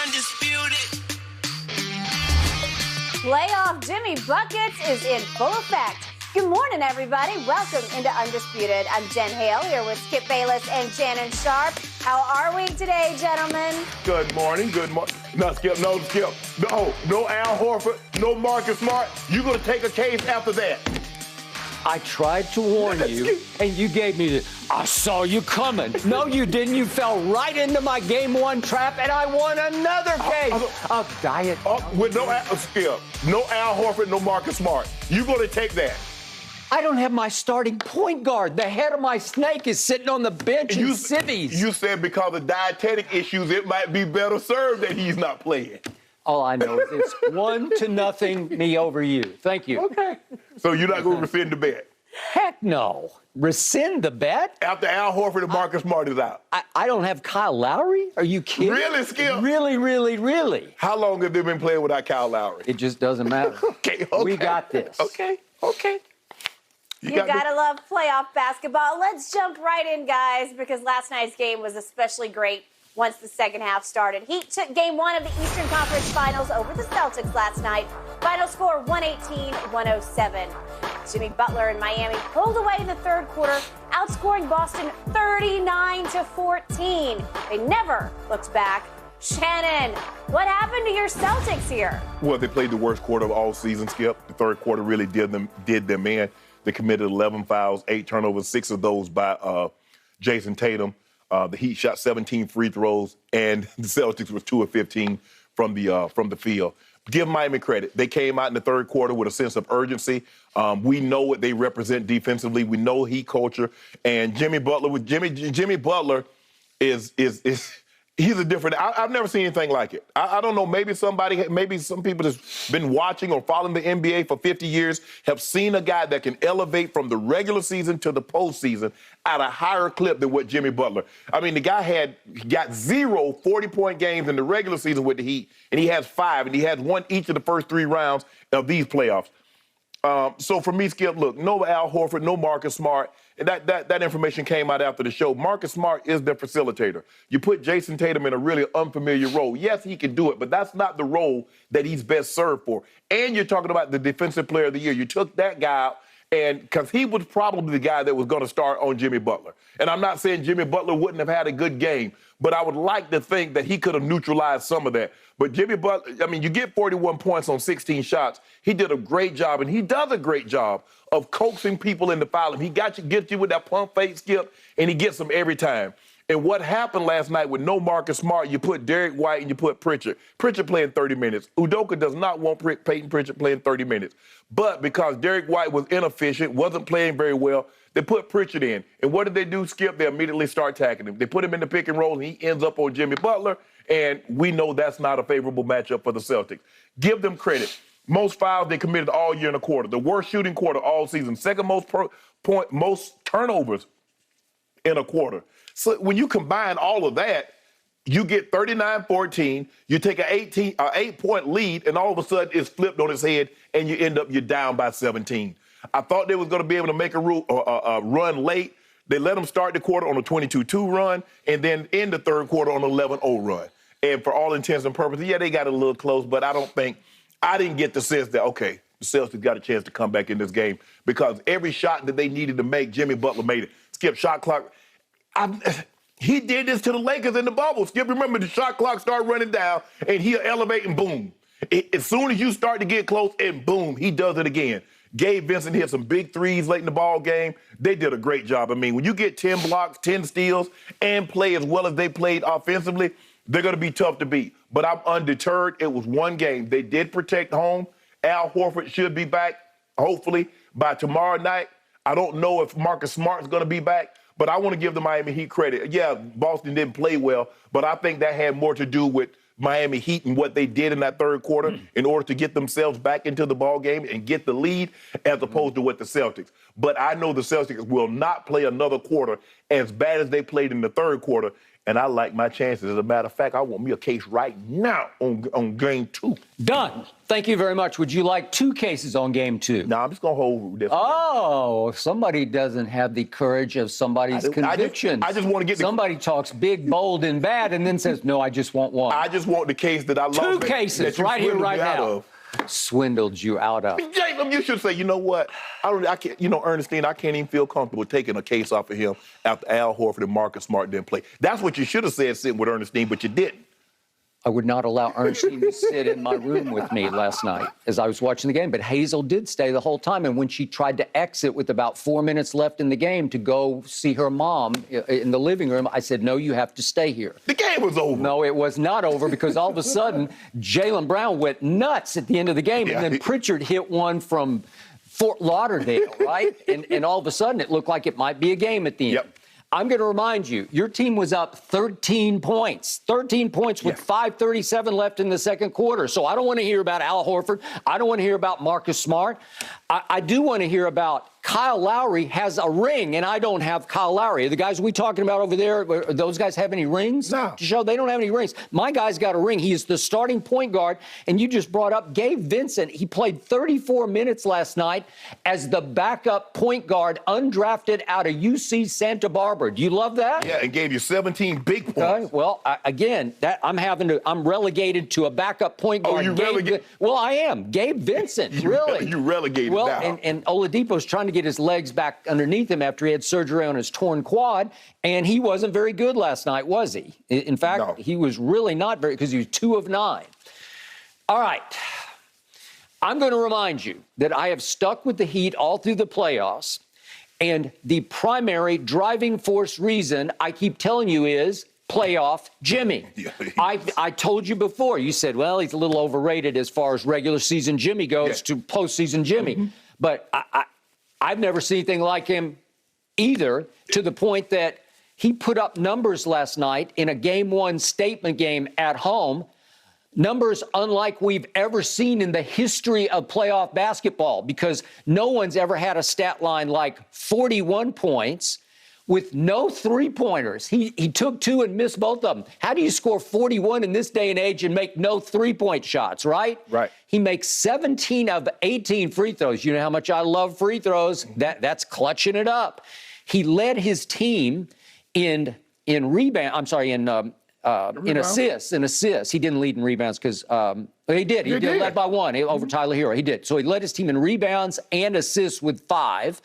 Undisputed. Playoff Jimmy Buckets is in full effect. Good morning, everybody. Welcome into Undisputed. I'm Jen Hale here with Skip Bayless and Shannon Sharp. How are we today, gentlemen? Good morning. No, Skip. No, Al Horford. No Marcus Smart. You're going to take a case after that. I tried to warn you, and you gave me the, I saw you coming. No, you didn't. You fell right into my game one trap, and I won another case of diet. With no Skip. No Al Horford, no Marcus Smart. You're going to take that. I don't have my starting point guard. The head of my snake is sitting on the bench in civvies. You said because of dietetic issues, it might be better served that he's not playing. All I know is it's 1-0 me over you. Thank you. Okay. So you're not going to rescind the bet? Heck no. Rescind the bet? After Al Horford and Marcus Smart is out. I don't have Kyle Lowry? Are you kidding? Really, Skip? Really? How long have they been playing without Kyle Lowry? It just doesn't matter. Okay. We got this. Okay. You gotta love playoff basketball. Let's jump right in, guys, because last night's game was especially great once the second half started. Heat took game one of the Eastern Conference Finals over the Celtics last night. Final score 118-107. Jimmy Butler in Miami pulled away in the third quarter, outscoring Boston 39-14. They never looked back. Shannon, what happened to your Celtics here? Well, they played the worst quarter of all season, Skip. The third quarter really did them in. They committed 11 fouls, 8 turnovers, 6 of those by Jason Tatum. The Heat shot 17 free throws, and the Celtics was 2 of 15 from the field. Give Miami credit. They came out in the third quarter with a sense of urgency. We know what they represent defensively. We know Heat culture, and Jimmy Butler. Jimmy Butler is he's a different. I've never seen anything like it. I don't know. Maybe some people that's been watching or following the NBA for 50 years have seen a guy that can elevate from the regular season to the postseason at a higher clip than what Jimmy Butler. I mean, the guy got 0 40-point games in the regular season with the Heat, and he has 5, and he has won each of the first 3 rounds of these playoffs. So for me, Skip, look, no Al Horford, no Marcus Smart. That information came out after the show. Marcus Smart is the facilitator. You put Jason Tatum in a really unfamiliar role. Yes, he can do it, but that's not the role that he's best served for. And you're talking about the defensive player of the year. You took that guy out, and because he was probably the guy that was going to start on Jimmy Butler. And I'm not saying Jimmy Butler wouldn't have had a good game, but I would like to think that he could have neutralized some of that. But Jimmy Butler, I mean, you get 41 points on 16 shots. He did a great job, and he does a great job of coaxing people into fouling. He gets you with that pump fake, Skip, and he gets them every time. And what happened last night with no Marcus Smart, you put Derek White and you put Pritchard. Pritchard playing 30 minutes. Udoka does not want Peyton Pritchard playing 30 minutes. But because Derek White was inefficient, wasn't playing very well, they put Pritchard in. And what did they do, Skip? They immediately start attacking him. They put him in the pick and roll, and he ends up on Jimmy Butler, and we know that's not a favorable matchup for the Celtics. Give them credit. Most fouls they committed all year in a quarter. The worst shooting quarter all season. Second most turnovers in a quarter. So when you combine all of that, you get 39-14, you take an 8-point lead, and all of a sudden it's flipped on its head, and you're down by 17. I thought they was going to be able to make a run late. They let them start the quarter on a 22-2 run, and then end the third quarter on an 11-0 run. And for all intents and purposes, yeah, they got a little close, but I didn't get the sense that, okay, the Celtics got a chance to come back in this game because every shot that they needed to make, Jimmy Butler made it. Skip, shot clock. He did this to the Lakers in the bubble. Skip, remember the shot clock started running down, and he'll elevate and boom. As soon as you start to get close, and boom, he does it again. Gabe Vincent hit some big threes late in the ball game. They did a great job. I mean, when you get 10 blocks, 10 steals, and play as well as they played offensively, they're going to be tough to beat. But I'm undeterred. It was one game. They did protect home. Al Horford should be back, hopefully, by tomorrow night. I don't know if Marcus Smart's going to be back, but I want to give the Miami Heat credit. Yeah, Boston didn't play well, but I think that had more to do with Miami Heat and what they did in that third quarter in order to get themselves back into the ball game and get the lead as opposed to what the Celtics. But I know the Celtics will not play another quarter as bad as they played in the third quarter. and I like my chances. As a matter of fact, I want me a case right now on game 2. Done. Thank you very much. Would you like 2 cases on game 2? No, I'm just going to hold this. Oh, if somebody doesn't have the courage of somebody's convictions. I just want to get somebody talks big, bold, and bad, and then says, "No, I just want one." I just want the case that I love. 2 cases that right here, right now. Of. Swindled you out of. Jacob, you should say, you know what? I can't. You know, Ernestine, I can't even feel comfortable taking a case off of him after Al Horford and Marcus Smart didn't play. That's what you should have said sitting with Ernestine, but you didn't. I would not allow Ernestine to sit in my room with me last night as I was watching the game. But Hazel did stay the whole time. And when she tried to exit with about 4 minutes left in the game to go see her mom in the living room, I said, "No, you have to stay here." The game was over. No, it was not over, because all of a sudden, Jaylen Brown went nuts at the end of the game. And then Pritchard hit one from Fort Lauderdale, right? and all of a sudden, it looked like it might be a game at the end. Yep. I'm going to remind you, your team was up 13 points. 13 points with 5:37 left in the second quarter. So I don't want to hear about Al Horford. I don't want to hear about Marcus Smart. I do want to hear about Kyle Lowry has a ring, and I don't have Kyle Lowry. Are the guys we talking about over there, those guys have any rings? No. To show they don't have any rings. My guy's got a ring. He is the starting point guard, and you just brought up Gabe Vincent. He played 34 minutes last night as the backup point guard, undrafted out of UC Santa Barbara. Do you love that? Yeah, and gave you 17 big points. Okay. Well, again, I'm relegated to a backup point guard. Oh, you relegated? Well, I am. Gabe Vincent, really. You relegated well, now. And Oladipo's trying to get his legs back underneath him after he had surgery on his torn quad, and he wasn't very good last night, was he? In fact, He was really not very, because he was 2 of 9. All right. I'm going to remind you that I have stuck with the Heat all through the playoffs, and the primary driving force reason I keep telling you is playoff Jimmy. I told you before. You said, well, he's a little overrated as far as regular season Jimmy goes to postseason Jimmy. But I've never seen anything like him either, to the point that he put up numbers last night in a Game 1 statement game at home, numbers unlike we've ever seen in the history of playoff basketball, because no one's ever had a stat line like 41 points with no three-pointers. He took 2 and missed both of them. How do you score 41 in this day and age and make no three-point shots, right? Right. He makes 17 of 18 free throws. You know how much I love free throws. That's clutching it up. He led his team in assists. He didn't lead in rebounds because he did. He did led by 1 over Tyler Hero. He did. So he led his team in rebounds and assists with 5.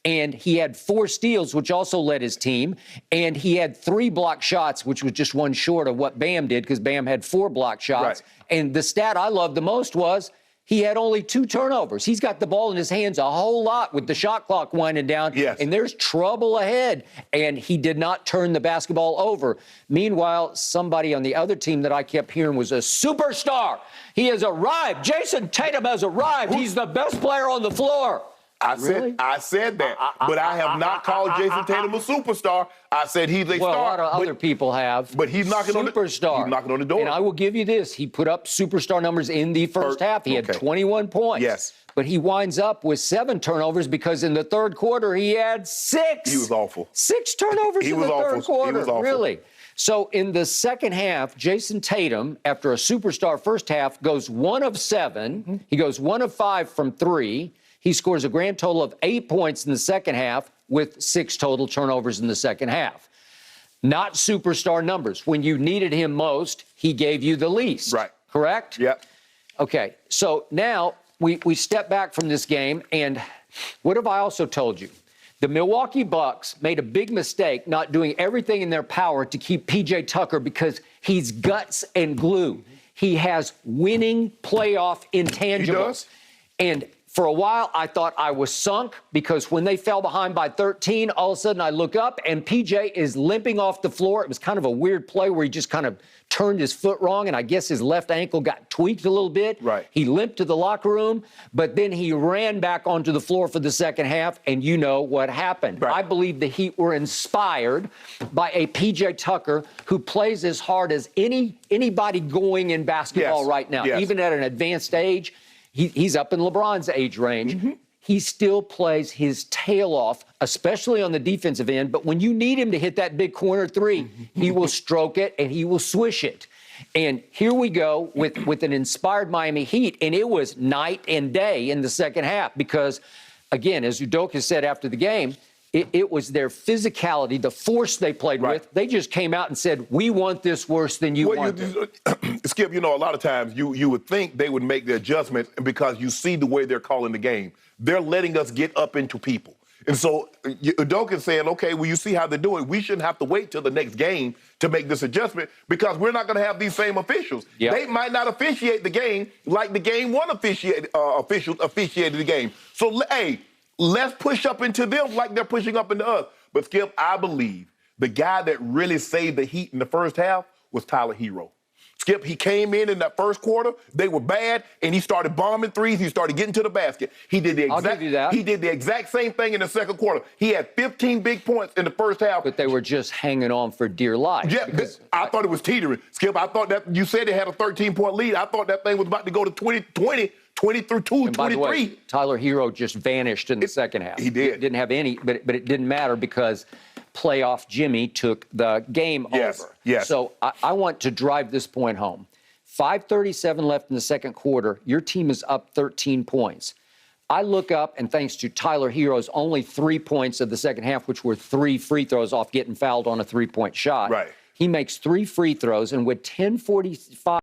And he had 4 steals, which also led his team. And he had 3 block shots, which was just 1 short of what Bam did, because Bam had 4 block shots. Right. And the stat I loved the most was he had only 2 turnovers. He's got the ball in his hands a whole lot with the shot clock winding down. Yes. And there's trouble ahead. And he did not turn the basketball over. Meanwhile, somebody on the other team that I kept hearing was a superstar. He has arrived. Jason Tatum has arrived. He's the best player on the floor. I said that, but I have not called Jason Tatum a superstar. I said he's a star. Well, a lot of other people have. But he's knocking on the superstar. He's knocking on the door. And I will give you this: he put up superstar numbers in the first half. He had 21 points. Yes. But he winds up with 7 turnovers because in the third quarter he had 6. He was awful. 6 turnovers in the third quarter. He was awful. Really. So in the second half, Jason Tatum, after a superstar first half, goes 1 of 7. Mm-hmm. He goes 1 of 5 from 3. He scores a grand total of 8 points in the second half with 6 total turnovers in the second half. Not superstar numbers. When you needed him most, he gave you the least. Right. Correct? Yep. Okay. So now we step back from this game, and what have I also told you? The Milwaukee Bucks made a big mistake not doing everything in their power to keep P.J. Tucker, because he's guts and glue. He has winning playoff intangibles. He does. And for a while, I thought I was sunk, because when they fell behind by 13, all of a sudden I look up and PJ is limping off the floor. It was kind of a weird play where he just kind of turned his foot wrong, and I guess his left ankle got tweaked a little bit. Right. He limped to the locker room, but then he ran back onto the floor for the second half, and you know what happened. Right. I believe the Heat were inspired by a PJ Tucker who plays as hard as anybody going in basketball right now, even at an advanced age. He's up in LeBron's age range. Mm-hmm. he still plays his tail off, especially on the defensive end. But when you need him to hit that big corner three, he will stroke it and he will swish it. And here we go with an inspired Miami Heat, and it was night and day in the second half because, again, as Udoka said after the game, it was their physicality, the force they played with. They just came out and said, we want this worse than you want it. Skip, a lot of times you would think they would make the adjustments because you see the way they're calling the game. They're letting us get up into people. And so Udoka's saying, okay, well, you see how they do it. We shouldn't have to wait till the next game to make this adjustment because we're not going to have these same officials. Yep. They might not officiate the game like the game one officials officiated the game. So, hey, let's push up into them like they're pushing up into us. But, Skip, I believe the guy that really saved the Heat in the first half was Tyler Hero. Skip, he came in that first quarter. They were bad, and he started bombing threes. He started getting to the basket. He did the exact same thing in the second quarter. He had 15 big points in the first half. But they were just hanging on for dear life. Yeah, I thought it was teetering. Skip, I thought that you said they had a 13-point lead. I thought that thing was about to go to 20 through 2, and 23. By the way, Tyler Hero just vanished in the second half. He did. Didn't have any, but it didn't matter because playoff Jimmy took the game over. Yes. So I want to drive this point home. 5:37 left in the second quarter. Your team is up 13 points. I look up, and thanks to Tyler Hero's only 3 points of the second half, which were 3 free throws off getting fouled on a 3-point shot. Right. He makes 3 free throws, and with 10:45